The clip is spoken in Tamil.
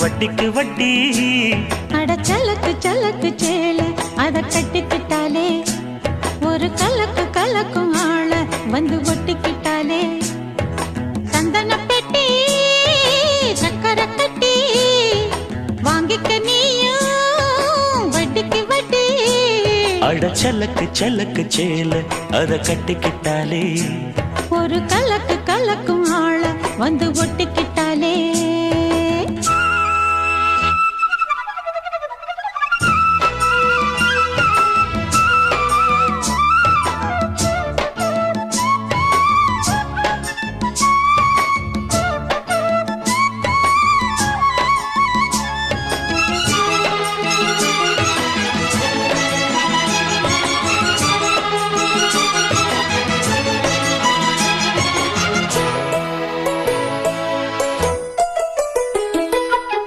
வட்டிக்கு வட்டி அட சலக்கு சலக்கு சேல அத கட்டிக்கிட்டாலே ஒரு கலக்கு கலக்கும் ஆள வந்து ஒட்டிக்கிட்டாலே சந்தன பெட்டி சக்கர கட்டி வாங்கிக்க நீயும் வட்டிக்கு வட்டி அட சலக்கு சலக்கு சேல அத கட்டிக்கிட்டாலே ஒரு கலக்கு கலக்கும் ஆள வந்து ஒட்டிக்கிட்டாலே